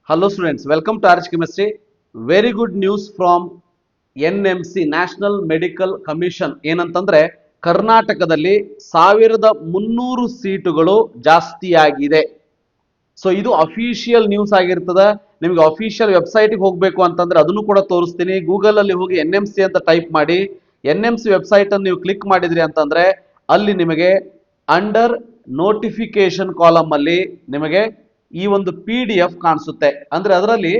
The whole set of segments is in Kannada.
Hello students, welcome to RH Chemistry. Very good news from NMC National Medical Commission. ಏನಂತಂದ್ರೆ ಕರ್ನಾಟಕದಲ್ಲಿ 1300 ಸೀಟುಗಳು ಜಾಸ್ತಿಯಾಗಿದೆ. ಸೊ ಇದು ಅಫಿಷಿಯಲ್ ನ್ಯೂಸ್ ಆಗಿರ್ತದೆ. ನಿಮಗೆ ಅಫಿಷಿಯಲ್ ವೆಬ್ಸೈಟ್ಗೆ ಹೋಗಬೇಕು ಅಂತಂದ್ರೆ ಅದನ್ನು ಕೂಡ ತೋರಿಸ್ತೀನಿ. ಗೂಗಲ್ ಅಲ್ಲಿ ಹೋಗಿ NMC ಅಂತ ಟೈಪ್ ಮಾಡಿ NMC ವೆಬ್ಸೈಟ್ ಅನ್ನು ನೀವು ಕ್ಲಿಕ್ ಮಾಡಿದ್ರಿ ಅಂತಂದ್ರೆ ಅಲ್ಲಿ ನಿಮಗೆ ಅಂಡರ್ ನೋಟಿಫಿಕೇಶನ್ ಕಾಲಮ್ ಅಲ್ಲಿ ನಿಮಗೆ ಈ ಒಂದು PDF ಕಾಣಿಸುತ್ತೆ. ಅಂದ್ರೆ ಅದರಲ್ಲಿ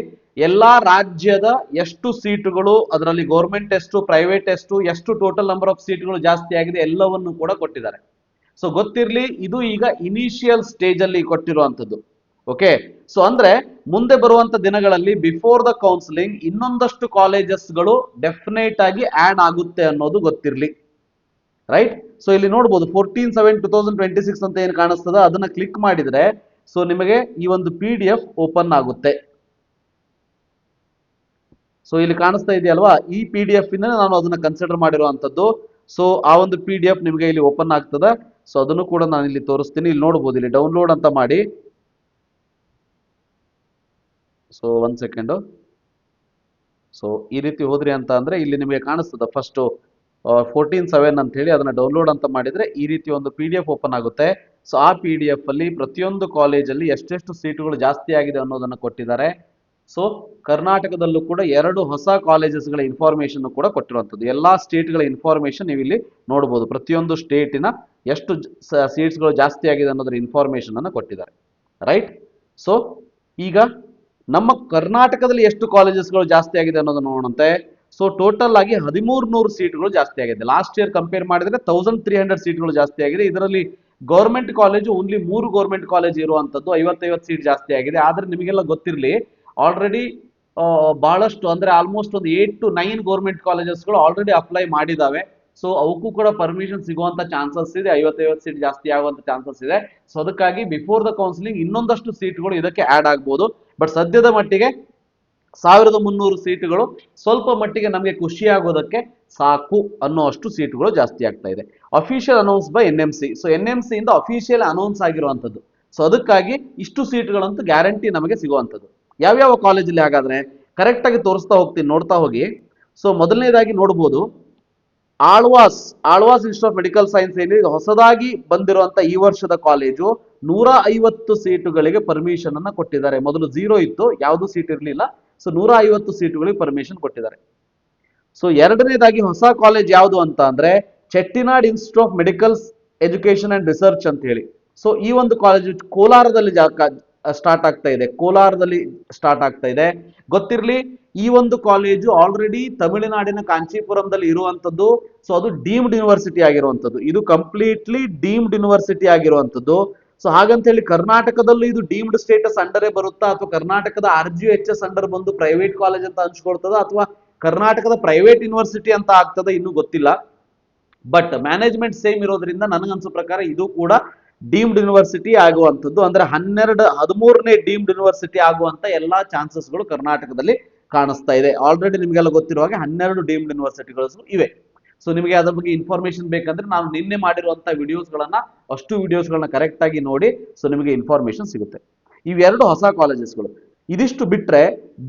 ಎಲ್ಲಾ ರಾಜ್ಯದ ಎಷ್ಟು ಸೀಟುಗಳು, ಅದರಲ್ಲಿ ಗೌರ್ಮೆಂಟ್ ಎಷ್ಟು, ಪ್ರೈವೇಟ್ ಎಷ್ಟು ಟೋಟಲ್ ನಂಬರ್ ಆಫ್ ಸೀಟ್ಗಳು ಜಾಸ್ತಿ ಆಗಿದೆ ಎಲ್ಲವನ್ನು ಕೂಡ ಕೊಟ್ಟಿದ್ದಾರೆ. ಸೊ ಗೊತ್ತಿರಲಿ, ಇದು ಈಗ ಇನಿಷಿಯಲ್ ಸ್ಟೇಜ್ ಅಲ್ಲಿ ಕೊಟ್ಟಿರುವಂತದ್ದು. ಓಕೆ, ಸೊ ಅಂದ್ರೆ ಮುಂದೆ ಬರುವಂತ ದಿನಗಳಲ್ಲಿ ಬಿಫೋರ್ ದ ಕೌನ್ಸಿಲಿಂಗ್ ಇನ್ನೊಂದಷ್ಟು ಕಾಲೇಜಸ್ಗಳು ಡೆಫಿನೆಟ್ ಆಗಿ ಆಡ್ ಆಗುತ್ತೆ ಅನ್ನೋದು ಗೊತ್ತಿರಲಿ. ರೈಟ್, ಸೊ ಇಲ್ಲಿ ನೋಡಬಹುದು 14/7/2026 ಅಂತ ಏನು ಕಾಣಿಸ್ತದ ಅದನ್ನ ಕ್ಲಿಕ್ ಮಾಡಿದ್ರೆ ಸೊ ನಿಮಗೆ ಈ ಒಂದು PDF ಓಪನ್ ಆಗುತ್ತೆ. ಸೊ ಇಲ್ಲಿ ಕಾಣಿಸ್ತಾ ಇದೆಯಲ್ವಾ, ಈ PDF ಇಂದ ನಾನು ಅದನ್ನ ಕನ್ಸಿಡರ್ ಮಾಡಿರುವಂತದ್ದು. ಸೊ ಆ ಒಂದು PDF ನಿಮಗೆ ಇಲ್ಲಿ ಓಪನ್ ಆಗ್ತದೆ. ಸೊ ಅದನ್ನು ಕೂಡ ನಾನು ಇಲ್ಲಿ ತೋರಿಸ್ತೀನಿ. ಇಲ್ಲಿ ನೋಡಬಹುದು, ಇಲ್ಲಿ ಡೌನ್ಲೋಡ್ ಅಂತ ಮಾಡಿ. So 1 second. ಸೊ ಈ ರೀತಿ ಹೋದ್ರಿ ಅಂತ ಅಂದ್ರೆ ಇಲ್ಲಿ ನಿಮಗೆ ಕಾಣಿಸ್ತದೆ ಫಸ್ಟ್ 14/7 ಅಂತ ಹೇಳಿ ಅದನ್ನ ಡೌನ್ಲೋಡ್ ಅಂತ ಮಾಡಿದ್ರೆ ಈ ರೀತಿ ಒಂದು PDF ಓಪನ್ ಆಗುತ್ತೆ. ಸೊ ಆ PDF ಅಲ್ಲಿ ಪ್ರತಿಯೊಂದು ಕಾಲೇಜಲ್ಲಿ ಎಷ್ಟೆಷ್ಟು ಸೀಟುಗಳು ಜಾಸ್ತಿ ಆಗಿದೆ ಅನ್ನೋದನ್ನ ಕೊಟ್ಟಿದ್ದಾರೆ. ಸೊ ಕರ್ನಾಟಕದಲ್ಲೂ ಕೂಡ 2 ಹೊಸ ಕಾಲೇಜಸ್ಗಳ ಇನ್ಫಾರ್ಮೇಶನ್ ಕೂಡ ಕೊಟ್ಟಿರುವಂತದ್ದು. ಎಲ್ಲಾ ಸ್ಟೇಟ್ಗಳ ಇನ್ಫಾರ್ಮೇಶನ್ ನೀವು ಇಲ್ಲಿ ನೋಡಬಹುದು. ಪ್ರತಿಯೊಂದು ಸ್ಟೇಟಿನ ಎಷ್ಟು ಸೀಟ್ಸ್ಗಳು ಜಾಸ್ತಿ ಆಗಿದೆ ಅನ್ನೋದ್ರ ಇನ್ಫಾರ್ಮೇಶನ್ ಅನ್ನ ಕೊಟ್ಟಿದ್ದಾರೆ. ರೈಟ್, ಸೊ ಈಗ ನಮ್ಮ ಕರ್ನಾಟಕದಲ್ಲಿ ಎಷ್ಟು ಕಾಲೇಜಸ್ಗಳು ಜಾಸ್ತಿ ಆಗಿದೆ ಅನ್ನೋದನ್ನ ನೋಡಂತೆ. ಸೊ ಟೋಟಲ್ ಆಗಿ 1300 ಸೀಟ್ಗಳು ಜಾಸ್ತಿ ಆಗಿದೆ. ಲಾಸ್ಟ್ ಇಯರ್ ಕಂಪೇರ್ ಮಾಡಿದ್ರೆ 1300 ಸೀಟ್ಗಳು ಜಾಸ್ತಿ ಆಗಿದೆ. ಇದರಲ್ಲಿ government college only 3 government college ಇರುವಂತದ್ದು 50 ಸೀಟ್ ಜಾಸ್ತಿ ಆಗಿದೆ. ಆದ್ರೆ ನಿಮಗೆಲ್ಲ ಗೊತ್ತಿರಲಿ, ಆಲ್ರೆಡಿ ಬಹಳಷ್ಟು ಅಂದ್ರೆ ಆಲ್ಮೋಸ್ಟ್ ಒಂದು 8 to 9 ಗೌರ್ಮೆಂಟ್ ಕಾಲೇಜಸ್ಗಳು ಆಲ್ರೆಡಿ ಅಪ್ಲೈ ಮಾಡಿದಾವೆ. ಸೊ ಅವಕ್ಕೂ ಕೂಡ ಪರ್ಮಿಷನ್ ಸಿಗುವಂತ ಚಾನ್ಸಸ್ ಇದೆ. 50 ಸೀಟ್ ಜಾಸ್ತಿ ಆಗುವಂತ ಚಾನ್ಸಸ್ ಇದೆ. ಸೊ ಅದಕ್ಕಾಗಿ ಬಿಫೋರ್ ದ ಕೌನ್ಸಿಲಿಂಗ್ ಇನ್ನೊಂದಷ್ಟು ಸೀಟ್ಗಳು ಇದಕ್ಕೆ ಆಡ್ ಆಗ್ಬೋದು. ಬಟ್ ಸದ್ಯದ ಮಟ್ಟಿಗೆ 1300 ಸೀಟುಗಳು ಸ್ವಲ್ಪ ಮಟ್ಟಿಗೆ ನಮಗೆ ಖುಷಿ ಆಗೋದಕ್ಕೆ ಸಾಕು ಅನ್ನೋಷ್ಟು ಸೀಟುಗಳು ಜಾಸ್ತಿ ಆಗ್ತಾ ಇದೆ. Official announce by NMC. So NMC ಇಂದ ಅಫಿಷಿಯಲ್ ಅನೌನ್ಸ್ ಆಗಿರುವಂತದ್ದು. ಸೊ ಅದಕ್ಕಾಗಿ ಇಷ್ಟು ಸೀಟ್ಗಳಂತೂ ಗ್ಯಾರಂಟಿ ನಮಗೆ ಸಿಗುವಂತದ್ದು. ಯಾವ್ಯಾವ ಕಾಲೇಜಲ್ಲಿ ಹಾಗಾದ್ರೆ ಕರೆಕ್ಟ್ ಆಗಿ ತೋರಿಸ್ತಾ ಹೋಗ್ತೀನಿ, ನೋಡ್ತಾ ಹೋಗಿ. ಸೊ ಮೊದಲನೇದಾಗಿ ನೋಡಬಹುದು Alva's institute of medical science ಏನಿದೆ, ಇದು ಹೊಸದಾಗಿ ಬಂದಿರುವಂತ ಈ ವರ್ಷದ ಕಾಲೇಜು. 150 ಸೀಟುಗಳಿಗೆ ಪರ್ಮಿಷನ್ ಅನ್ನ ಕೊಟ್ಟಿದ್ದಾರೆ. ಮೊದಲು 0 ಇತ್ತು, ಯಾವುದು ಸೀಟ್ ಇರಲಿಲ್ಲ. ಸೊ 150 ಸೀಟುಗಳಿಗೆ ಪರ್ಮಿಷನ್ ಕೊಟ್ಟಿದ್ದಾರೆ. ಸೊ ಎರಡನೇದಾಗಿ ಹೊಸ ಕಾಲೇಜ್ ಯಾವುದು ಅಂತ ಅಂದ್ರೆ Chettinad institute of medical education and research ಅಂತ ಹೇಳಿ. ಸೊ ಈ ಒಂದು ಕಾಲೇಜು ಕೋಲಾರದಲ್ಲಿ ಸ್ಟಾರ್ಟ್ ಆಗ್ತಾ ಇದೆ. ಗೊತ್ತಿರಲಿ, ಈ ಒಂದು ಕಾಲೇಜು ಆಲ್ರೆಡಿ ತಮಿಳುನಾಡಿನ ಕಾಂಚೀಪುರಂದಲ್ಲಿ ಇರುವಂತದ್ದು. ಸೊ ಅದು ಡೀಮ್ಡ್ ಯೂನಿವರ್ಸಿಟಿ ಆಗಿರುವಂತದ್ದು. ಇದು ಕಂಪ್ಲೀಟ್ಲಿ ಡೀಮ್ಡ್ ಯೂನಿವರ್ಸಿಟಿ ಆಗಿರುವಂತದ್ದು. ಸೊ ಹಾಗಂತ ಹೇಳಿ ಕರ್ನಾಟಕದಲ್ಲೂ ಇದು ಡೀಮ್ಡ್ ಸ್ಟೇಟಸ್ ಅಂಡರೇ ಬರುತ್ತಾ, ಅಥವಾ ಕರ್ನಾಟಕದ RGHS ಅಂಡರ್ ಬಂದು ಪ್ರೈವೇಟ್ ಕಾಲೇಜ್ ಅಂತ ಹಂಚ್ಕೊಳ್ತದ, ಅಥವಾ ಕರ್ನಾಟಕದ ಪ್ರೈವೇಟ್ ಯೂನಿವರ್ಸಿಟಿ ಅಂತ ಆಗ್ತದ, ಇನ್ನೂ ಗೊತ್ತಿಲ್ಲ. ಬಟ್ ಮ್ಯಾನೇಜ್ಮೆಂಟ್ ಸೇಮ್ ಇರೋದ್ರಿಂದ ನನಗನ್ಸೋ ಪ್ರಕಾರ ಇದು ಕೂಡ ಡೀಮ್ಡ್ ಯೂನಿವರ್ಸಿಟಿ ಆಗುವಂತದ್ದು. ಅಂದ್ರೆ 13ನೇ ಡೀಮ್ಡ್ ಯೂನಿವರ್ಸಿಟಿ ಆಗುವಂತ ಎಲ್ಲಾ ಚಾನ್ಸಸ್ಗಳು ಕರ್ನಾಟಕದಲ್ಲಿ ಕಾಣಿಸ್ತಾ ಇದೆ. ಆಲ್ರೆಡಿ ನಿಮಗೆಲ್ಲ ಗೊತ್ತಿರುವ ಹಾಗೆ 12 ಡೀಮ್ಡ್ ಯೂನಿವರ್ಸಿಟಿಗಳು ಇವೆ. ಸೊ ನಿಮಗೆ ಅದ್ರ ಬಗ್ಗೆ ಇನ್ಫಾರ್ಮೇಶನ್ ಬೇಕಂದ್ರೆ ನಾನು ನಿನ್ನೆ ಮಾಡಿರುವಂತಹ ಅಷ್ಟು ವಿಡಿಯೋಸ್ಗಳನ್ನ ಕರೆಕ್ಟ್ ಆಗಿ ನೋಡಿ. ಸೊ ನಿಮಗೆ ಇನ್ಫಾರ್ಮೇಶನ್ ಸಿಗುತ್ತೆ. ಇವೆರಡು ಹೊಸ ಕಾಲೇಜಸ್ಗಳು. ಇದಿಷ್ಟು ಬಿಟ್ರೆ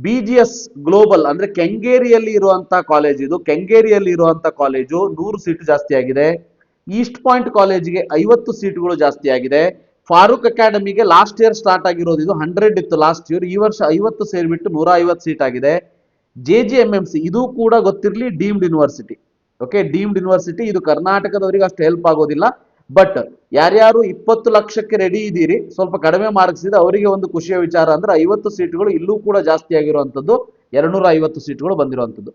BGS ಗ್ಲೋಬಲ್ ಅಂದ್ರೆ ಕೆಂಗೇರಿಯಲ್ಲಿ ಇರುವಂತಹ ಕಾಲೇಜ್, ಇದು ಕೆಂಗೇರಿಯಲ್ಲಿ ಇರುವಂತಹ ಕಾಲೇಜು 100 ಸೀಟು ಜಾಸ್ತಿ ಆಗಿದೆ. ಈಸ್ಟ್ ಪಾಯಿಂಟ್ ಕಾಲೇಜಿಗೆ 50 ಸೀಟುಗಳು ಜಾಸ್ತಿ ಆಗಿದೆ. ಫಾರೂಕ್ ಅಕಾಡೆಮಿಗೆ ಲಾಸ್ಟ್ ಇಯರ್ ಸ್ಟಾರ್ಟ್ ಆಗಿರೋದು ಇದು 100 ಇತ್ತು ಲಾಸ್ಟ್ ಇಯರ್, ಈ ವರ್ಷ 50 ಸೇರಿಬಿಟ್ಟು 150 ಸೀಟ್ ಆಗಿದೆ. JGMMC ಇದು ಕೂಡ ಗೊತ್ತಿರಲಿ deemed university. Okay, deemed university. ಇದು ಕರ್ನಾಟಕದವರಿಗೆ ಅಷ್ಟು ಹೆಲ್ಪ್ ಆಗೋದಿಲ್ಲ. ಬಟ್ ಯಾರ್ಯಾರು 20 ಲಕ್ಷಕ್ಕೆ ರೆಡಿ ಇದ್ದೀರಿ, ಸ್ವಲ್ಪ ಕಡಿಮೆ ಮಾರ್ಕ್ಸ್ ಇದೆ, ಅವರಿಗೆ ಒಂದು ಖುಷಿಯ ವಿಚಾರ ಅಂದ್ರೆ 50 ಸೀಟುಗಳು ಇಲ್ಲೂ ಕೂಡ ಜಾಸ್ತಿ ಆಗಿರುವಂತದ್ದು, 250 ಸೀಟುಗಳು ಬಂದಿರುವಂತದ್ದು.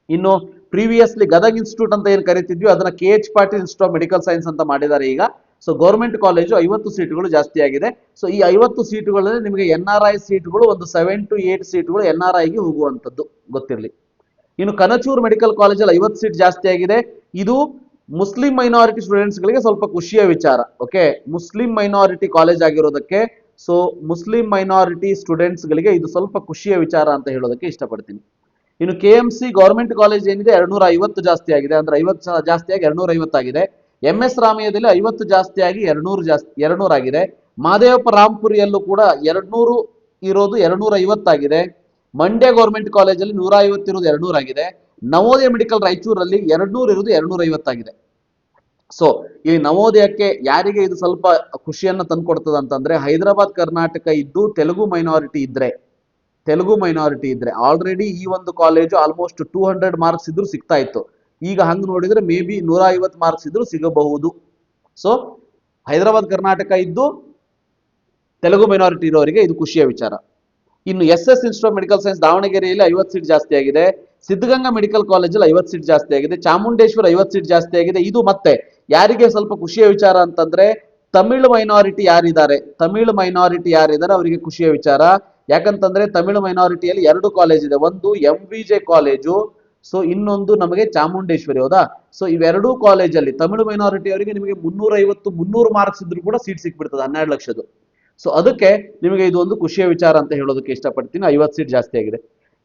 ಇನ್ನು ಪ್ರೀವಿಯಸ್ಲಿ ಗದಗ್ ಇನ್ಸ್ಟಿಟ್ಯೂಟ್ ಅಂತ ಏನು ಕರಿತಿದ್ವಿ ಅದನ್ನ KH Patil institute of medical science ಅಂತ ಮಾಡಿದ್ದಾರೆ ಈಗ. ಸೊ ಗೌರ್ಮೆಂಟ್ ಕಾಲೇಜು 50 ಸೀಟುಗಳು ಜಾಸ್ತಿ ಆಗಿದೆ. ಸೊ ಈ 50 ಸೀಟುಗಳಲ್ಲಿ ನಿಮಗೆ NRI ಸೀಟುಗಳು ಒಂದು 7 to 8 ಸೀಟುಗಳು NRIಗೆ ಹೋಗುವಂತದ್ದು ಗೊತ್ತಿರಲಿ. ಇನ್ನು ಕನಚೂರ್ ಮೆಡಿಕಲ್ ಕಾಲೇಜಲ್ಲಿ 50 ಸೀಟ್ ಜಾಸ್ತಿ ಆಗಿದೆ. ಇದು ಮುಸ್ಲಿಂ ಮೈನಾರಿಟಿ ಸ್ಟೂಡೆಂಟ್ಸ್ ಗಳಿಗೆ ಸ್ವಲ್ಪ ಖುಷಿಯ ವಿಚಾರ. ಓಕೆ, ಮುಸ್ಲಿಂ ಮೈನಾರಿಟಿ ಕಾಲೇಜ್ ಆಗಿರೋದಕ್ಕೆ, ಸೊ ಮುಸ್ಲಿಂ ಮೈನಾರಿಟಿ ಸ್ಟೂಡೆಂಟ್ಸ್ ಗಳಿಗೆ ಇದು ಸ್ವಲ್ಪ ಖುಷಿಯ ವಿಚಾರ ಅಂತ ಹೇಳೋದಕ್ಕೆ ಇಷ್ಟಪಡ್ತೀನಿ. ಇನ್ನು KMC ಗೌರ್ಮೆಂಟ್ ಕಾಲೇಜ್ ಏನಿದೆ 250 ಜಾಸ್ತಿ ಆಗಿದೆ, ಅಂದ್ರೆ 50 ಜಾಸ್ತಿ ಆಗಿ 250 ಆಗಿದೆ. MS ರಾಮಯ್ಯದಲ್ಲಿ 50 ಜಾಸ್ತಿ ಆಗಿ 200 ಆಗಿದೆ. ಮಹದೇವಪ್ಪ ರಾಂಪುರಿಯಲ್ಲೂ ಕೂಡ 200 ಇರೋದು 250 ಆಗಿದೆ. ಮಂಡ್ಯ ಗೌರ್ಮೆಂಟ್ ಕಾಲೇಜಲ್ಲಿ 150 ಇರೋದು 200 ಆಗಿದೆ. ನವೋದಯ ಮೆಡಿಕಲ್ ರಾಯಚೂರಲ್ಲಿ 200 ಇರೋದು 250 ಆಗಿದೆ. ಸೊ ಈ ನವೋದಯಕ್ಕೆ ಯಾರಿಗೆ ಇದು ಸ್ವಲ್ಪ ಖುಷಿಯನ್ನ ತಂದ್ಕೊಡ್ತದ ಅಂತಂದ್ರೆ, ಹೈದರಾಬಾದ್ ಕರ್ನಾಟಕ ಇದ್ದು ತೆಲುಗು ಮೈನಾರಿಟಿ ಇದ್ರೆ ಆಲ್ರೆಡಿ ಈ ಒಂದು ಕಾಲೇಜು ಆಲ್ಮೋಸ್ಟ್ 200 ಮಾರ್ಕ್ಸ್ ಇದ್ರು ಸಿಗ್ತಾ ಇತ್ತು. ಈಗ ಹಂಗ್ ನೋಡಿದ್ರೆ ಮೇ ಬಿ 150 ಮಾರ್ಕ್ಸ್ ಇದ್ರು ಸಿಗಬಹುದು. ಸೊ ಹೈದರಾಬಾದ್ ಕರ್ನಾಟಕ ಇದ್ದು ತೆಲುಗು ಮೈನಾರಿಟಿ ಇರೋರಿಗೆ ಇದು ಖುಷಿಯ ವಿಚಾರ. ಇನ್ನು S S institute of medical science ದಾವಣಗೆರೆಯಲ್ಲಿ 50 ಸೀಟ್ ಜಾಸ್ತಿ ಆಗಿದೆ. ಸಿದ್ಧಗಂಗಾ ಮೆಡಿಕಲ್ ಕಾಲೇಜಲ್ಲಿ 50 ಸೀಟ್ ಜಾಸ್ತಿ ಆಗಿದೆ. ಚಾಮುಂಡೇಶ್ವರ 50 ಸೀಟ್ ಜಾಸ್ತಿ ಆಗಿದೆ. ಇದು ಮತ್ತೆ ಯಾರಿಗೆ ಸ್ವಲ್ಪ ಖುಷಿಯ ವಿಚಾರ ಅಂತಂದ್ರೆ, ತಮಿಳು ಮೈನಾರಿಟಿ ಯಾರಿದ್ದಾರೆ ಅವರಿಗೆ ಖುಷಿಯ ವಿಚಾರ. ಯಾಕಂತಂದ್ರೆ ತಮಿಳು ಮೈನಾರಿಟಿಯಲ್ಲಿ 2 ಕಾಲೇಜ್ ಇದೆ. ಒಂದು MVJ ಕಾಲೇಜು, ಸೊ ಇನ್ನೊಂದು ನಮಗೆ ಚಾಮುಂಡೇಶ್ವರಿ, ಹೌದಾ. ಸೊ ಇವೆರಡೂ ಕಾಲೇಜಲ್ಲಿ ತಮಿಳು ಮೈನಾರಿಟಿ ಅವರಿಗೆ ನಿಮಗೆ 350 ಮಾರ್ಕ್ಸ್ ಇದ್ರೂ ಕೂಡ ಸೀಟ್ ಸಿಕ್ಬಿಡ್ತದೆ 12 ಲಕ್ಷದ್ದು. ಸೊ ಅದಕ್ಕೆ ನಿಮಗೆ ಇದು ಒಂದು ಖುಷಿಯ ವಿಚಾರ ಅಂತ ಹೇಳೋದಕ್ಕೆ ಇಷ್ಟಪಡ್ತೀನಿ. 50 ಸೀಟ್ ಜಾಸ್ತಿ ಆಗಿದೆ.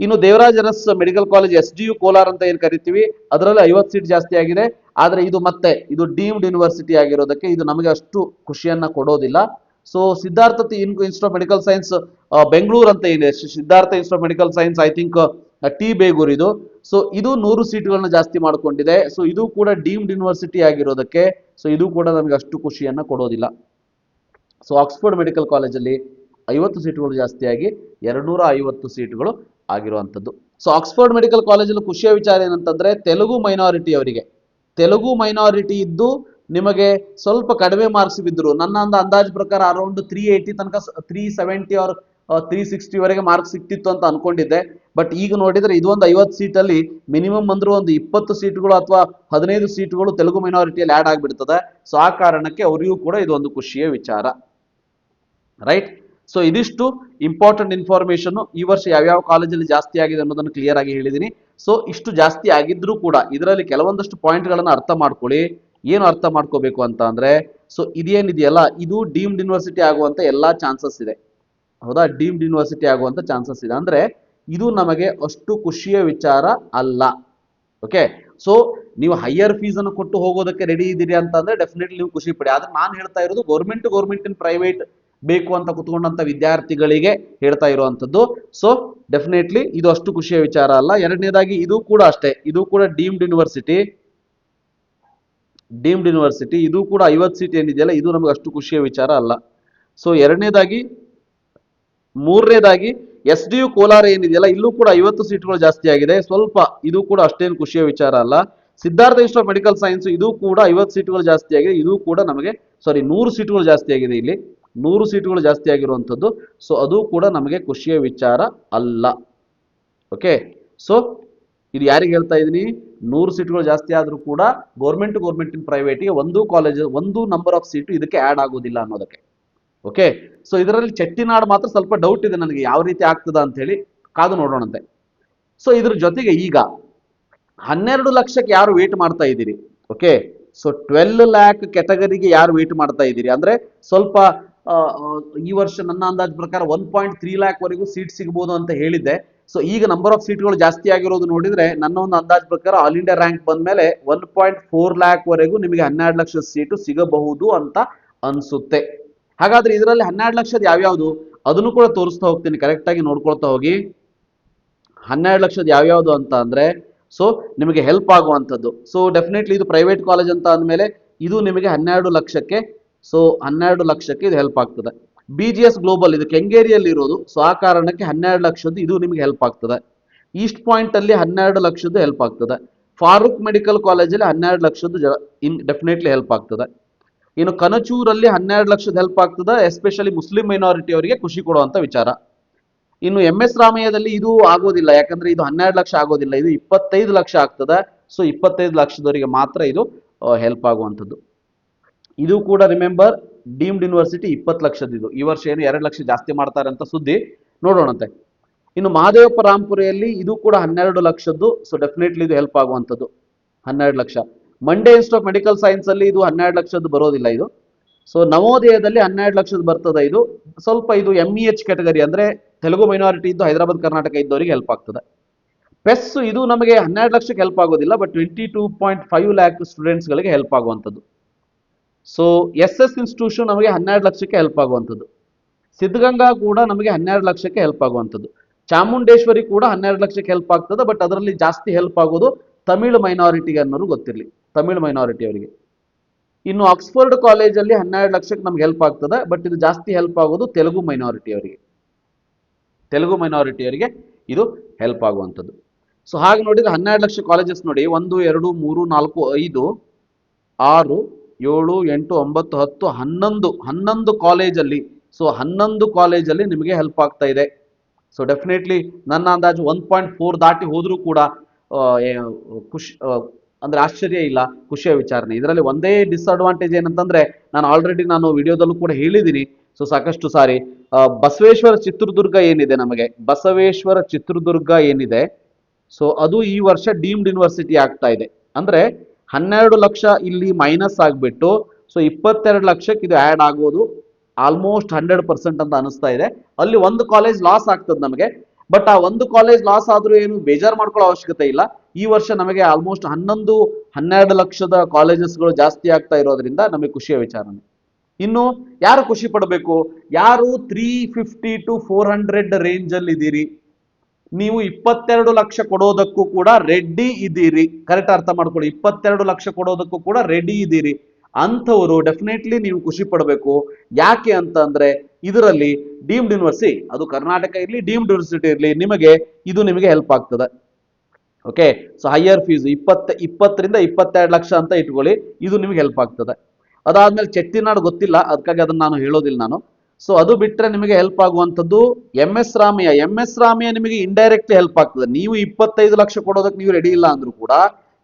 ಇನ್ನು Devaraja Urs medical college SDU Kolar ಅಂತ ಏನ್ ಕರಿತೀವಿ, ಅದರಲ್ಲಿ 50 ಸೀಟ್ ಜಾಸ್ತಿ ಆಗಿದೆ. ಆದ್ರೆ ಇದು ಡೀಮ್ಡ್ ಯೂನಿವರ್ಸಿಟಿ ಆಗಿರೋದಕ್ಕೆ ಇದು ನಮಗೆ ಅಷ್ಟು ಖುಷಿಯನ್ನ ಕೊಡೋದಿಲ್ಲ. So Siddhartha institute of medical science Bengaluru ಅಂತ ಇದೆ, Siddhartha institute of medical science I think T Begur ಇದು. ಸೊ ಇದು 100 ಸೀಟ್ಗಳನ್ನ ಜಾಸ್ತಿ ಮಾಡ್ಕೊಂಡಿದೆ. ಸೊ ಇದು ಕೂಡ ಡೀಮ್ಡ್ ಯೂನಿವರ್ಸಿಟಿ ಆಗಿರೋದಕ್ಕೆ ಸೊ ಇದು ಕೂಡ ನಮಗೆ ಅಷ್ಟು ಖುಷಿಯನ್ನ ಕೊಡೋದಿಲ್ಲ. ಸೊ ಆಕ್ಸ್ಫರ್ಡ್ ಮೆಡಿಕಲ್ ಕಾಲೇಜಲ್ಲಿ 50 ಸೀಟ್ಗಳು ಜಾಸ್ತಿಯಾಗಿ 250 ಸೀಟ್ಗಳು ಆಗಿರುವಂಥದ್ದು. ಸೊ ಆಕ್ಸ್ಫರ್ಡ್ ಮೆಡಿಕಲ್ ಕಾಲೇಜಲ್ಲಿ ಖುಷಿಯ ವಿಚಾರ ಏನಂತಂದ್ರೆ, ತೆಲುಗು ಮೈನಾರಿಟಿ ಇದ್ದು ನಿಮಗೆ ಸ್ವಲ್ಪ ಕಡಿಮೆ ಮಾರ್ಕ್ಸ್ ಬಿದ್ದರು. ನನ್ನ ಒಂದು ಅಂದಾಜು ಪ್ರಕಾರ ಅರೌಂಡ್ 380 ತನಕ 370 ಆರ್ 360 ವರೆಗೆ ಮಾರ್ಕ್ಸ್ ಸಿಕ್ತಿತ್ತು ಅಂತ ಅನ್ಕೊಂಡಿದ್ದೆ. ಬಟ್ ಈಗ ನೋಡಿದ್ರೆ ಇದೊಂದು 50 ಸೀಟಲ್ಲಿ ಮಿನಿಮಮ್ ಅಂದ್ರೂ ಒಂದು 20 ಸೀಟ್ಗಳು ಅಥವಾ 15 ಸೀಟ್ಗಳು ತೆಲುಗು ಮೈನಾರಿಟಿಯಲ್ಲಿ ಆಡ್ ಆಗಿಬಿಡ್ತದೆ. ಸೊ ಆ ಕಾರಣಕ್ಕೆ ಅವರಿಗೂ ಕೂಡ ಇದೊಂದು ಖುಷಿಯ ವಿಚಾರ, ರೈಟ್. ಸೊ ಇದಿಷ್ಟು ಇಂಪಾರ್ಟೆಂಟ್ ಇನ್ಫಾರ್ಮೇಶನ್. ಈ ವರ್ಷ ಯಾವ್ಯಾವ ಕಾಲೇಜಲ್ಲಿ ಜಾಸ್ತಿ ಆಗಿದೆ ಅನ್ನೋದನ್ನು ಕ್ಲಿಯರ್ ಆಗಿ ಹೇಳಿದ್ದೀನಿ. ಸೊ ಇಷ್ಟು ಜಾಸ್ತಿ ಆಗಿದ್ರೂ ಕೂಡ ಇದರಲ್ಲಿ ಕೆಲವೊಂದಷ್ಟು ಪಾಯಿಂಟ್ಗಳನ್ನು ಅರ್ಥ ಮಾಡ್ಕೊಳ್ಳಿ. ಏನು ಅರ್ಥ ಮಾಡ್ಕೋಬೇಕು ಅಂತ ಅಂದ್ರೆ, ಸೊ ಇದೇನಿದೆಯಲ್ಲ ಇದು ಡೀಮ್ಡ್ ಯೂನಿವರ್ಸಿಟಿ ಆಗುವಂತ ಎಲ್ಲಾ ಚಾನ್ಸಸ್ ಇದೆ, ಹೌದಾ. ಡೀಮ್ಡ್ ಯೂನಿವರ್ಸಿಟಿ ಆಗುವಂತ ಚಾನ್ಸಸ್ ಇದೆ ಅಂದ್ರೆ ಇದು ನಮಗೆ ಅಷ್ಟು ಖುಷಿಯ ವಿಚಾರ ಅಲ್ಲ. ಓಕೆ, ಸೊ ನೀವು ಹೈಯರ್ ಫೀಸ್ ಅನ್ನು ಕೊಟ್ಟು ಹೋಗೋದಕ್ಕೆ ರೆಡಿ ಇದ್ದೀರಿ ಅಂತಂದ್ರೆ ಡೆಫಿನೆಟ್ಲಿ ನೀವು ಖುಷಿ ಪಡಿ. ಆದ್ರೆ ನಾನು ಹೇಳ್ತಾ ಇರೋದು ಗೌರ್ಮೆಂಟ್ ಇನ್ ಪ್ರೈವೇಟ್ ಬೇಕು ಅಂತ ಕುತ್ಕೊಂಡಂತ ವಿದ್ಯಾರ್ಥಿಗಳಿಗೆ ಹೇಳ್ತಾ ಇರುವಂತದ್ದು. ಸೊ ಡೆಫಿನೆಟ್ಲಿ ಇದು ಅಷ್ಟು ಖುಷಿಯ ವಿಚಾರ ಅಲ್ಲ. ಎರಡನೇದಾಗಿ ಇದು ಕೂಡ ಅಷ್ಟೇ, ಇದು ಕೂಡ ಡೀಮ್ಡ್ ಯೂನಿವರ್ಸಿಟಿ ಇದು ಕೂಡ 50 ಸೀಟ್ ಏನಿದೆಯಲ್ಲ ಇದು ನಮಗೆ ಅಷ್ಟು ಖುಷಿಯ ವಿಚಾರ ಅಲ್ಲ. ಸೊ ಮೂರನೇದಾಗಿ SDU ಕೋಲಾರ ಏನಿದೆಯಲ್ಲ ಇಲ್ಲೂ ಕೂಡ 50 ಸೀಟ್ಗಳು ಜಾಸ್ತಿ ಆಗಿದೆ. ಸ್ವಲ್ಪ ಇದು ಕೂಡ ಅಷ್ಟೇನು ಖುಷಿಯ ವಿಚಾರ ಅಲ್ಲ. Siddhartha institute of medical science ಇದು ಕೂಡ 50 ಸೀಟ್ಗಳು ಜಾಸ್ತಿ ಆಗಿದೆ. ಇದು ಕೂಡ ನಮಗೆ 100 ಸೀಟ್ಗಳು ಜಾಸ್ತಿ ಆಗಿದೆ. ಇಲ್ಲಿ 100 ಸೀಟ್ಗಳು ಜಾಸ್ತಿ ಆಗಿರುವಂಥದ್ದು. ಸೊ ಅದು ಕೂಡ ನಮಗೆ ಖುಷಿಯ ವಿಚಾರ ಅಲ್ಲ. ಓಕೆ, ಸೊ ಇದು ಯಾರಿಗೆ ಹೇಳ್ತಾ ಇದ್ದೀನಿ, 100 ಸೀಟ್ಗಳು ಜಾಸ್ತಿ ಆದ್ರೂ ಕೂಡ ಗೌರ್ಮೆಂಟ್ ಇನ್ ಪ್ರೈವೇಟ್ಗೆ ಒಂದು ಕಾಲೇಜ್ ಒಂದು ನಂಬರ್ ಆಫ್ ಸೀಟು ಇದಕ್ಕೆ ಆಡ್ ಆಗೋದಿಲ್ಲ ಅನ್ನೋದಕ್ಕೆ. ಓಕೆ, ಸೊ ಇದರಲ್ಲಿ ಚೆಟ್ಟಿನಾಡ್ ಮಾತ್ರ ಸ್ವಲ್ಪ ಡೌಟ್ ಇದೆ ನನಗೆ, ಯಾವ ರೀತಿ ಆಗ್ತದ ಅಂತ ಹೇಳಿ ಕಾದು ನೋಡೋಣಂತೆ. ಸೊ ಇದ್ರ ಜೊತೆಗೆ ಈಗ 12 ಲಕ್ಷಕ್ಕೆ ಯಾರು ವೇಟ್ ಮಾಡ್ತಾ ಇದ್ದೀರಿ, ಓಕೆ, ಸೊ 12 ಲ್ಯಾಕ್ ಕೆಟಗರಿಗೆ ಯಾರು ವೇಟ್ ಮಾಡ್ತಾ ಇದ್ದೀರಿ ಅಂದ್ರೆ ಸ್ವಲ್ಪ ಈ ವರ್ಷ ನನ್ನ ಅಂದಾಜು ಪ್ರಕಾರ 1.3 ಲ್ಯಾಕ್ ವರೆಗೂ ಸೀಟ್ ಸಿಗಬಹುದು ಅಂತ ಹೇಳಿದ್ದೆ. ಸೊ ಈಗ ನಂಬರ್ ಆಫ್ ಸೀಟ್ಗಳು ಜಾಸ್ತಿ ಆಗಿರೋದು ನೋಡಿದ್ರೆ ನನ್ನ ಒಂದು ಅಂದಾಜು ಪ್ರಕಾರ ಆಲ್ ಇಂಡಿಯಾ ರ್ಯಾಂಕ್ ಬಂದ್ಮೇಲೆ 1.4 ಲ್ಯಾಕ್ ವರೆಗೂ ನಿಮಗೆ 12 ಲಕ್ಷ ಸೀಟು ಸಿಗಬಹುದು ಅಂತ ಅನ್ಸುತ್ತೆ. ಹಾಗಾದ್ರೆ ಇದರಲ್ಲಿ 12 ಲಕ್ಷದ ಯಾವ್ಯಾವುದು ಅದನ್ನು ಕೂಡ ತೋರಿಸ್ತಾ ಹೋಗ್ತೀನಿ, ಕರೆಕ್ಟ್ ಆಗಿ ನೋಡ್ಕೊಳ್ತಾ ಹೋಗಿ. 12 ಲಕ್ಷದ ಯಾವ್ಯಾವುದು ಅಂತ ಅಂದ್ರೆ ಸೊ ನಿಮಗೆ ಹೆಲ್ಪ್ ಆಗುವಂಥದ್ದು. ಸೊ ಡೆಫಿನೆಟ್ಲಿ ಇದು ಪ್ರೈವೇಟ್ ಕಾಲೇಜ್ ಅಂತ ಅಂದಮೇಲೆ ಇದು ನಿಮಗೆ 12 ಲಕ್ಷಕ್ಕೆ, ಸೊ 12 ಲಕ್ಷಕ್ಕೆ ಇದು ಹೆಲ್ಪ್ ಆಗ್ತದೆ. BGS ಗ್ಲೋಬಲ್ ಇದು ಕೆಂಗೇರಿಯಲ್ಲಿ ಇರೋದು. ಸೊ ಆ ಕಾರಣಕ್ಕೆ 12 ಲಕ್ಷದ್ದು ಇದು ನಿಮಗೆ ಹೆಲ್ಪ್ ಆಗ್ತದೆ. ಈಸ್ಟ್ ಪಾಯಿಂಟ್ ಅಲ್ಲಿ 12 ಲಕ್ಷದ್ದು ಹೆಲ್ಪ್ ಆಗ್ತದೆ. ಫಾರೂಕ್ ಮೆಡಿಕಲ್ ಕಾಲೇಜಲ್ಲಿ 12 ಲಕ್ಷದ್ದು ಡೆಫಿನೆಟ್ಲಿ ಹೆಲ್ಪ್ ಆಗ್ತದೆ. ಇನ್ನು ಕನಚೂರಲ್ಲಿ 12 ಲಕ್ಷದ ಹೆಲ್ಪ್ ಆಗ್ತದೆ, ಎಸ್ಪೆಷಲಿ ಮುಸ್ಲಿಂ ಮೈನಾರಿಟಿ ಅವರಿಗೆ ಖುಷಿ ಕೊಡುವಂತ ವಿಚಾರ. ಇನ್ನು MS ರಾಮಯ್ಯದಲ್ಲಿ ಇದು ಆಗೋದಿಲ್ಲ, ಯಾಕಂದ್ರೆ ಇದು 12 ಲಕ್ಷ ಆಗೋದಿಲ್ಲ, ಇದು 25 ಲಕ್ಷ ಆಗ್ತದೆ. ಸೊ 25 ಲಕ್ಷದವರಿಗೆ ಮಾತ್ರ ಇದು ಹೆಲ್ಪ್ ಆಗುವಂಥದ್ದು. ಇದು ಕೂಡ ರಿಮೆಂಬರ್ ಡೀಮ್ಡ್ ಯೂನಿವರ್ಸಿಟಿ 20 ಲಕ್ಷದ ಇದು. ಈ ವರ್ಷ ಏನು 2 ಲಕ್ಷ ಜಾಸ್ತಿ ಮಾಡ್ತಾರೆ ಅಂತ ಸುದ್ದಿ, ನೋಡೋಣಂತೆ. ಇನ್ನು ಮಹದೇವಪ್ಪ ರಾಂಪುರಿಯಲ್ಲಿ ಇದು ಕೂಡ 12 ಲಕ್ಷದ್ದು. ಸೊ ಡೆಫಿನೆಟ್ಲಿ ಇದು ಹೆಲ್ಪ್ ಆಗುವಂಥದ್ದು 12 lakh. Mandya institute of medical science ಅಲ್ಲಿ ಇದು 12 ಲಕ್ಷದ್ದು ಬರೋದಿಲ್ಲ ಇದು. ಸೊ ನವೋದಯದಲ್ಲಿ 12 ಲಕ್ಷದ ಬರ್ತದೆ ಇದು. ಸ್ವಲ್ಪ ಇದು MEH ಕ್ಯಾಟಗರಿ ಅಂದ್ರೆ ತೆಲುಗು ಮೈನಾರಿಟಿ ಇದ್ದು ಹೈದರಾಬಾದ್ ಕರ್ನಾಟಕ ಇದ್ದವರಿಗೆ ಹೆಲ್ಪ್ ಆಗ್ತದೆ. PES ಇದು ನಮಗೆ 12 ಲಕ್ಷಕ್ಕೆ ಹೆಲ್ಪ್ ಆಗೋದಿಲ್ಲ, ಬಟ್ 22.5 ಲ್ಯಾಕ್ ಸ್ಟೂಡೆಂಟ್ಸ್ಗಳಿಗೆ ಹೆಲ್ಪ್ ಆಗುವಂಥದ್ದು. ಸೊ SS ಇನ್ಸ್ಟಿಟ್ಯೂಷನ್ ನಮಗೆ 12 ಲಕ್ಷಕ್ಕೆ ಹೆಲ್ಪ್ ಆಗುವಂಥದ್ದು. ಸಿದ್ಧಗಂಗಾ ಕೂಡ ನಮಗೆ 12 ಲಕ್ಷಕ್ಕೆ ಹೆಲ್ಪ್ ಆಗುವಂಥದ್ದು. ಚಾಮುಂಡೇಶ್ವರಿ ಕೂಡ 12 ಲಕ್ಷಕ್ಕೆ ಹೆಲ್ಪ್ ಆಗ್ತದೆ. ಬಟ್ ಅದರಲ್ಲಿ ಜಾಸ್ತಿ ಹೆಲ್ಪ್ ಆಗೋದು ತಮಿಳು ಮೈನಾರಿಟಿಗೆ ಅನ್ನೋರು ಗೊತ್ತಿರಲಿ, ತಮಿಳು ಮೈನಾರಿಟಿ ಅವರಿಗೆ. ಇನ್ನು ಆಕ್ಸ್ಫರ್ಡ್ ಕಾಲೇಜಲ್ಲಿ 12 ಲಕ್ಷಕ್ಕೆ ನಮ್ಗೆ ಹೆಲ್ಪ್ ಆಗ್ತದೆ. ಬಟ್ ಇದು ಜಾಸ್ತಿ ಹೆಲ್ಪ್ ಆಗೋದು ತೆಲುಗು ಮೈನಾರಿಟಿ ಅವರಿಗೆ, ತೆಲುಗು ಮೈನಾರಿಟಿ ಅವರಿಗೆ ಇದು ಹೆಲ್ಪ್ ಆಗುವಂಥದ್ದು. ಸೊ ಹಾಗೆ ನೋಡಿದ್ರೆ 12 ಲಕ್ಷ ಕಾಲೇಜಸ್ ನೋಡಿ, 1 2 3 4 5 6 7 8 9 10 11 ಕಾಲೇಜಲ್ಲಿ, ಸೊ 11 ಕಾಲೇಜಲ್ಲಿ ನಿಮಗೆ ಹೆಲ್ಪ್ ಆಗ್ತಾ ಇದೆ. ಸೊ ಡೆಫಿನೆಟ್ಲಿ ನನ್ನ ಅಂದಾಜು 1.4 ದಾಟಿ ಹೋದ್ರೂ ಕೂಡ ಖುಷಿ ಅಂದ್ರೆ ಆಶ್ಚರ್ಯ ಇಲ್ಲ, ಖುಷಿಯ ವಿಚಾರನೆ. ಇದರಲ್ಲಿ ಒಂದೇ ಡಿಸ್ಅಡ್ವಾಂಟೇಜ್ ಏನಂತಂದ್ರೆ, ನಾನು ವಿಡಿಯೋದಲ್ಲೂ ಕೂಡ ಹೇಳಿದ್ದೀನಿ ಸೊ ಸಾಕಷ್ಟು ಸಾರಿ, ಬಸವೇಶ್ವರ ಚಿತ್ರದುರ್ಗ ಏನಿದೆ, ನಮಗೆ ಬಸವೇಶ್ವರ ಚಿತ್ರದುರ್ಗ ಏನಿದೆ, ಸೊ ಅದು ಈ ವರ್ಷ ಡೀಮ್ಡ್ ಯೂನಿವರ್ಸಿಟಿ ಆಗ್ತಾ ಇದೆ. ಅಂದ್ರೆ 12 ಲಕ್ಷ ಇಲ್ಲಿ ಮೈನಸ್ ಆಗ್ಬಿಟ್ಟು ಸೊ 22 ಲಕ್ಷಕ್ಕೆ ಇದು ಆ್ಯಡ್ ಆಗೋದು ಆಲ್ಮೋಸ್ಟ್ 100% ಅಂತ ಅನಿಸ್ತಾ ಇದೆ. ಅಲ್ಲಿ ಒಂದು ಕಾಲೇಜ್ ಲಾಸ್ ಆಗ್ತದೆ ನಮಗೆ. ಬಟ್ ಆ ಒಂದು ಕಾಲೇಜ್ ಲಾಸ್ ಆದ್ರೂ ಏನು ಬೇಜಾರು ಮಾಡ್ಕೊಳ್ಳೋ ಅವಶ್ಯಕತೆ ಇಲ್ಲ. ಈ ವರ್ಷ ನಮಗೆ ಆಲ್ಮೋಸ್ಟ್ 12 ಲಕ್ಷದ ಕಾಲೇಜಸ್ಗಳು ಜಾಸ್ತಿ ಆಗ್ತಾ ಇರೋದ್ರಿಂದ ನಮಗೆ ಖುಷಿಯ ವಿಚಾರನೆ. ಇನ್ನು ಯಾರು ಖುಷಿ ಪಡಬೇಕು, ಯಾರು 350 to 400 ರೇಂಜ್ ಅಲ್ಲಿ ಇದ್ದೀರಿ, ನೀವು 22 ಲಕ್ಷ ಕೊಡೋದಕ್ಕೂ ಕೂಡ ರೆಡಿ ಇದ್ದೀರಿ, ಕರೆಕ್ಟ್ ಅರ್ಥ ಮಾಡ್ಕೊಳ್ಳಿ, 22 ಲಕ್ಷ ಕೊಡೋದಕ್ಕೂ ಕೂಡ ರೆಡಿ ಇದ್ದೀರಿ ಅಂಥವರು ಡೆಫಿನೆಟ್ಲಿ ನೀವು ಖುಷಿ ಪಡಬೇಕು. ಯಾಕೆ ಅಂತ ಅಂದ್ರೆ, ಇದರಲ್ಲಿ ಡೀಮ್ಡ್ ಯೂನಿವರ್ಸಿಟಿ, ಅದು ಕರ್ನಾಟಕ ಇರಲಿ ಡೀಮ್ಡ್ ಯೂನಿವರ್ಸಿಟಿ ಇರಲಿ, ನಿಮಗೆ ಹೆಲ್ಪ್ ಆಗ್ತದೆ. ಓಕೆ, ಸೊ ಹೈಯರ್ ಫೀಸ್ 20 ರಿಂದ 22 ಲಕ್ಷ ಅಂತ ಇಟ್ಕೊಳ್ಳಿ, ಇದು ನಿಮಗೆ ಹೆಲ್ಪ್ ಆಗ್ತದೆ. ಅದಾದ್ಮೇಲೆ ಚೆಟ್ಟಿನಾಡು ಗೊತ್ತಿಲ್ಲ, ಅದಕ್ಕಾಗಿ ಅದನ್ನ ನಾನು ಹೇಳೋದಿಲ್ಲ ನಾನು. ಸೊ ಅದು ಬಿಟ್ಟರೆ ನಿಮಗೆ ಹೆಲ್ಪ್ ಆಗುವಂಥದ್ದು ಎಂ ಎಸ್ ರಾಮಯ್ಯ ನಿಮಗೆ ಇಂಡೈರೆಕ್ಟ್ಲಿ ಹೆಲ್ಪ್ ಆಗ್ತದೆ. ನೀವು 25 ಲಕ್ಷ ಕೊಡೋದಕ್ಕೆ ನೀವು ರೆಡಿ ಇಲ್ಲ ಅಂದ್ರೂ ಕೂಡ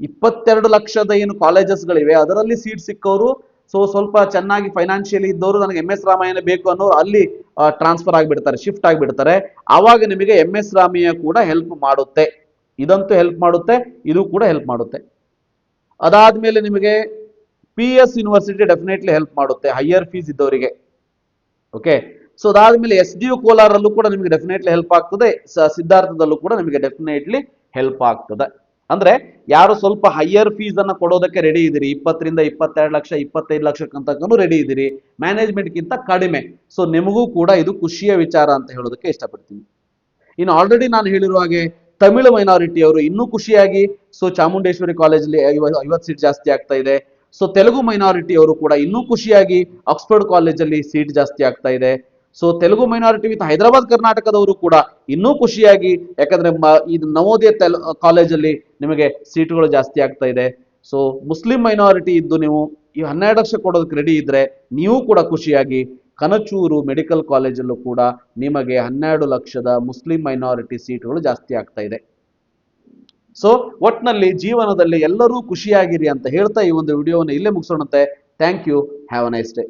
22 ಲಕ್ಷದ ಏನು ಕಾಲೇಜಸ್ಗಳಿವೆ ಅದರಲ್ಲಿ ಸೀಟ್ ಸಿಕ್ಕವರು, ಸೊ ಸ್ವಲ್ಪ ಚೆನ್ನಾಗಿ ಫೈನಾನ್ಷಿಯಲಿ ಇದ್ದವರು, ನನಗೆ ಎಂ ಎಸ್ ರಾಮಯ್ಯನೇ ಬೇಕು ಅನ್ನೋರು ಅಲ್ಲಿ ಟ್ರಾನ್ಸ್ಫರ್ ಆಗಿಬಿಡ್ತಾರೆ, ಶಿಫ್ಟ್ ಆಗಿಬಿಡ್ತಾರೆ. ಆವಾಗ ನಿಮಗೆ ಎಂ ಎಸ್ ರಾಮಯ್ಯ ಕೂಡ ಹೆಲ್ಪ್ ಮಾಡುತ್ತೆ, ಇದಂತೂ ಹೆಲ್ಪ್ ಮಾಡುತ್ತೆ, ಇದು ಕೂಡ ಹೆಲ್ಪ್ ಮಾಡುತ್ತೆ. ಅದಾದ್ಮೇಲೆ ನಿಮಗೆ P S university definitely help ಮಾಡುತ್ತೆ ಹೈಯರ್ ಫೀಸ್ ಇದ್ದವರಿಗೆ. ಓಕೆ, ಸೊ ಅದಾದ್ಮೇಲೆ ಎಸ್ ಡಿ ಯು ಕೋಲಾರಲ್ಲೂ ಕೂಡ ನಿಮಗೆ ಡೆಫಿನೆಟ್ಲಿ ಹೆಲ್ಪ್ ಆಗ್ತದೆ, ಸಿದ್ಧಾರ್ಥದಲ್ಲೂ ಕೂಡ ನಿಮಗೆ ಡೆಫಿನೆಟ್ಲಿ ಹೆಲ್ಪ್ ಆಗ್ತದೆ. ಅಂದ್ರೆ ಯಾರು ಸ್ವಲ್ಪ ಹೈಯರ್ ಫೀಸ್ ಅನ್ನ ಕೊಡೋದಕ್ಕೆ ರೆಡಿ ಇದ್ದೀರಿ, 20 ರಿಂದ 22 ಲಕ್ಷ 25 ಲಕ್ಷಕ್ಕಂತೂ ರೆಡಿ ಇದ್ದೀರಿ, ಮ್ಯಾನೇಜ್ಮೆಂಟ್ಗಿಂತ ಕಡಿಮೆ, ಸೊ ನಿಮಗೂ ಕೂಡ ಇದು ಖುಷಿಯ ವಿಚಾರ ಅಂತ ಹೇಳೋದಕ್ಕೆ ಇಷ್ಟಪಡ್ತೀನಿ. ಇನ್ನು ಆಲ್ರೆಡಿ ನಾನು ಹೇಳಿರುವ ಹಾಗೆ ತಮಿಳು ಮೈನಾರಿಟಿ ಅವರು ಇನ್ನೂ ಖುಷಿಯಾಗಿ, ಸೊ ಚಾಮುಂಡೇಶ್ವರಿ ಕಾಲೇಜಲ್ಲಿ 50 ಸೀಟ್ ಜಾಸ್ತಿ ಆಗ್ತಾ ಇದೆ. ಸೊ ತೆಲುಗು ಮೈನಾರಿಟಿ ಅವರು ಕೂಡ ಇನ್ನೂ ಖುಷಿಯಾಗಿ ಆಕ್ಸ್ಫರ್ಡ್ ಕಾಲೇಜಲ್ಲಿ ಸೀಟ್ ಜಾಸ್ತಿ ಆಗ್ತಾ ಇದೆ. So Telugu minority with Hyderabad ಕರ್ನಾಟಕದವರು ಕೂಡ ಇನ್ನೂ ಖುಷಿಯಾಗಿ, ಯಾಕಂದ್ರೆ ಇದು ನವೋದಯ ಕಾಲೇಜಲ್ಲಿ ನಿಮಗೆ ಸೀಟ್ಗಳು ಜಾಸ್ತಿ ಆಗ್ತಾ ಇದೆ. ಸೊ ಮುಸ್ಲಿಂ ಮೈನಾರಿಟಿ ಇದ್ದು ನೀವು ಈ 12 ಲಕ್ಷ ಕೊಡೋದಕ್ಕೆ ರೆಡಿ ಇದ್ರೆ ನೀವು ಕೂಡ ಖುಷಿಯಾಗಿ, ಕನಚೂರು ಮೆಡಿಕಲ್ ಕಾಲೇಜಲ್ಲೂ ಕೂಡ ನಿಮಗೆ 12 ಲಕ್ಷದ ಮುಸ್ಲಿಂ ಮೈನಾರಿಟಿ ಸೀಟ್ಗಳು ಜಾಸ್ತಿ ಆಗ್ತಾ ಇದೆ. ಸೊ ಒಟ್ನಲ್ಲಿ ಜೀವನದಲ್ಲಿ ಎಲ್ಲರೂ ಖುಷಿಯಾಗಿರಿ ಅಂತ ಹೇಳ್ತಾ ಈ ಒಂದು ವಿಡಿಯೋವನ್ನು ಇಲ್ಲೇ ಮುಗಿಸೋಣಂತೆ. Thank you, have a nice day.